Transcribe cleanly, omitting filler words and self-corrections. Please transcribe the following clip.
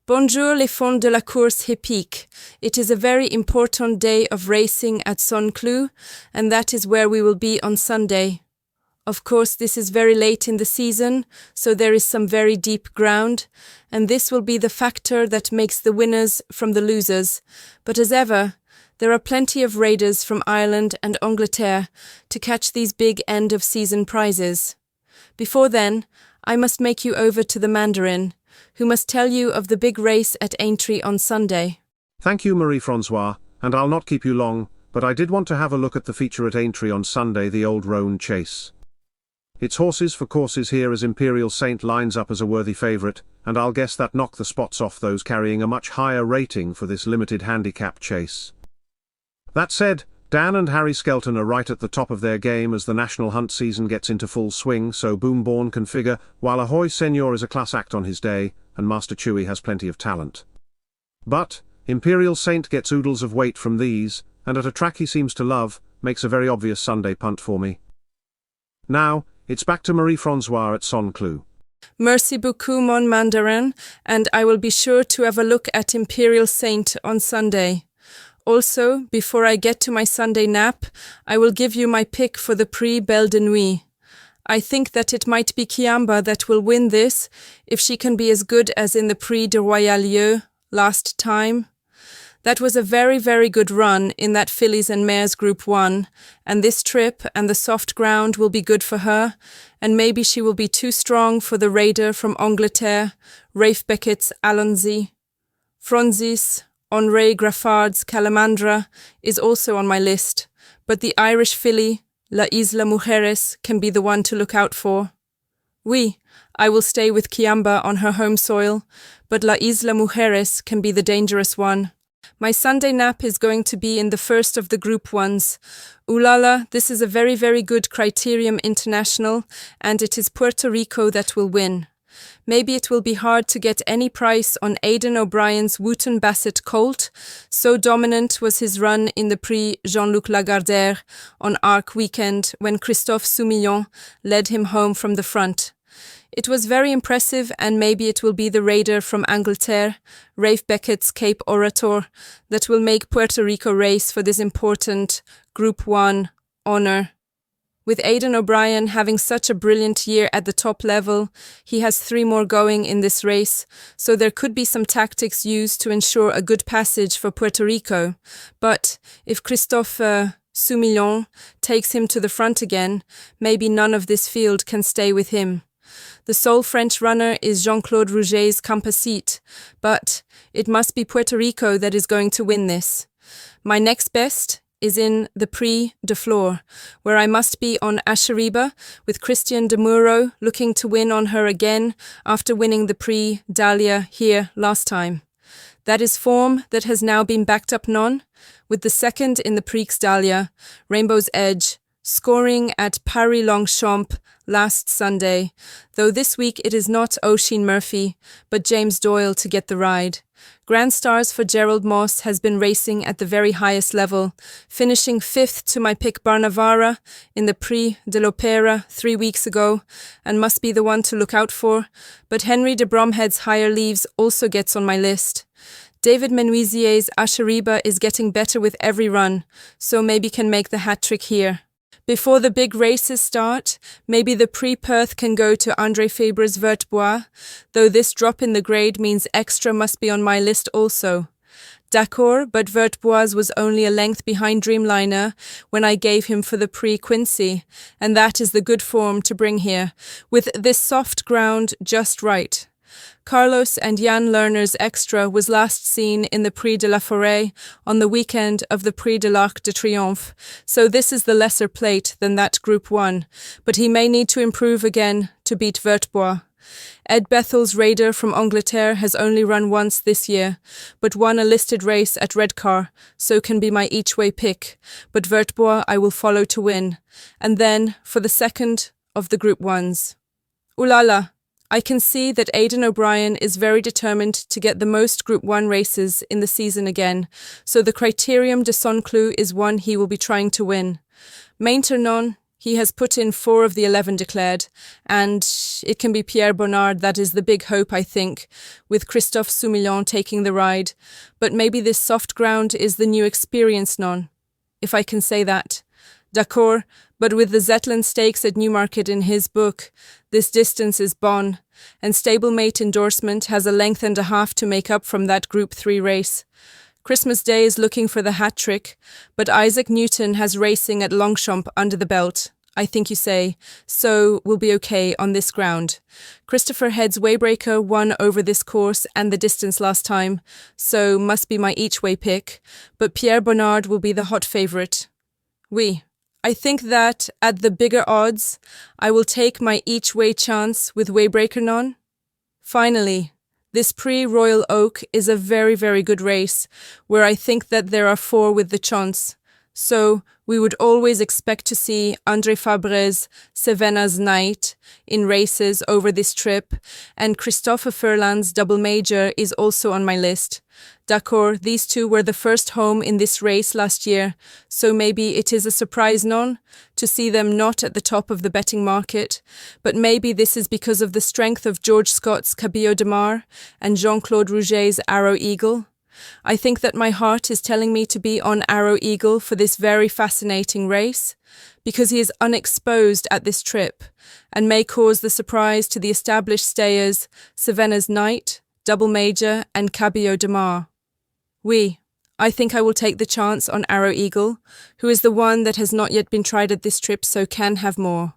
Bonjour les fans de la course hippique. It is a very important day of racing at Saint-Cloud, and that is where we will be on Sunday. Of course, this is very late in the season, so there is some very deep ground, and this will be the factor that makes the winners from the losers. But as ever, there are plenty of raiders from Ireland and Angleterre to catch these big end-of-season prizes. Before then, I must make you over to the Mandarin, who must tell you of the big race at Aintree on Sunday. Thank you, Marie-Francoise, and I'll not keep you long, but I did want to have a look at the feature at Aintree on Sunday, the Old Roan Chase. Its horses for courses here as Imperial Saint lines up as a worthy favourite, and I'll guess that knock the spots off those carrying a much higher rating for this limited handicap chase. That said, Dan and Harry Skelton are right at the top of their game as the national hunt season gets into full swing, so Boomborn can figure, while Ahoy Senor is a class act on his day, and Master Chewy has plenty of talent. But Imperial Saint gets oodles of weight from these, and at a track he seems to love, makes a very obvious Sunday punt for me. Now, it's back to Marie-Francoise at Saint-Cloud. Merci beaucoup, mon Mandarin, and I will be sure to have a look at Imperial Saint on Sunday. Also, before I get to my Sunday nap, I will give you my pick for the Prix Belle de Nuit. I think that it might be Kiamba that will win this, if she can be as good as in the Prix de Royal-Oak last time. That was a very, very good run in that Fillies and Mares Group 1, and this trip and the soft ground will be good for her, and maybe she will be too strong for the raider from Angleterre, Rafe Beckett's Alonzi. Francis Henri Graffard's Calamandra is also on my list, but the Irish filly, La Isla Mujeres, can be the one to look out for. Oui, I will stay with Kiamba on her home soil, but La Isla Mujeres can be the dangerous one. My Sunday nap is going to be in the first of the Group 1s. Ooh la la, this is a very, very good Criterium International, and it is Puerto Rico that will win. Maybe it will be hard to get any price on Aidan O'Brien's Wooten Bassett colt, so dominant was his run in the Prix Jean-Luc Lagardère on Arc Weekend when Christophe Soumillon led him home from the front. It was very impressive, and maybe it will be the raider from Angleterre, Rafe Beckett's Cape Orator, that will make Puerto Rico race for this important Group 1 honour. With Aidan O'Brien having such a brilliant year at the top level, he has 3 more going in this race, so there could be some tactics used to ensure a good passage for Puerto Rico. But if Christophe Soumillon takes him to the front again, maybe none of this field can stay with him. The sole French runner is Jean-Claude Rouget's Campacite, but it must be Puerto Rico that is going to win this. My next best is in the Prix de Flore, where I must be on Asheriba, with Christian de Muro looking to win on her again after winning the Prix Dahlia here last time. That is form that has now been backed up with the second in the Prix Dahlia, Rainbow's Edge, scoring at Paris-Longchamp last Sunday, though this week it is not Oisin Murphy, but James Doyle to get the ride. Grand Stars for Gerald Moss has been racing at the very highest level, finishing 5th to my pick Barnavara in the Prix de l'Opéra 3 weeks ago, and must be the one to look out for, but Henry de Bromhead's Higher Leaves also gets on my list. David Menuisier's Asheriba is getting better with every run, so maybe can make the hat-trick here. Before the big races start, maybe the Prix Perth can go to André Fabre's Vertbois, though this drop in the grade means extra must be on my list also. D'accord, but Vertbois was only a length behind Dreamliner when I gave him for the Prix Quincy, and that is the good form to bring here, with this soft ground just right. Carlos and Jan Lerner's Extra was last seen in the Prix de la Forêt on the weekend of the Prix de l'Arc de Triomphe, so this is the lesser plate than that Group 1, but he may need to improve again to beat Vertbois. Ed Bethel's Raider from Angleterre has only run once this year, but won a listed race at Redcar, so can be my each-way pick, but Vertbois I will follow to win, and then for the second of the Group 1s. Ooh la la! I can see that Aidan O'Brien is very determined to get the most Group 1 races in the season again, so the Criterium de Saint-Cloud is one he will be trying to win. Maintenant, He has put in 4 of the 11 declared, and it can be Pierre Bonnard that is the big hope, I think, with Christophe Soumillon taking the ride. But maybe this soft ground is the new experience, non? If I can say that. D'accord, but with the Zetland Stakes at Newmarket in his book, this distance is bon, and stablemate endorsement has a length and a half to make up from that Group 3 race. Christmas Day is looking for the hat trick, but Isaac Newton has racing at Longchamp under the belt, I think you say, so we'll be okay on this ground. Christopher Head's Waybreaker won over this course and the distance last time, so must be my each-way pick, but Pierre Bonnard will be the hot favourite. Oui, I think that, at the bigger odds, I will take my each-way chance with Waybreaker non. Finally, this Prix Royal-Oak is a very, very good race, where I think that there are 4 with the chance. So, we would always expect to see André Fabre's Cevenna's Night in races over this trip, and Christopher Furlan's Double Major is also on my list. D'accord, these 2 were the first home in this race last year, so maybe it is a surprise non, to see them not at the top of the betting market, but maybe this is because of the strength of George Scott's Cabillo de Mar and Jean-Claude Rouget's Arrow Eagle. I think that my heart is telling me to be on Arrow Eagle for this very fascinating race, because he is unexposed at this trip, and may cause the surprise to the established stayers Cevenna's Night, Double Major and Cabillo de Mar. Oui, I think I will take the chance on Arrow Eagle, who is the one that has not yet been tried at this trip so can have more.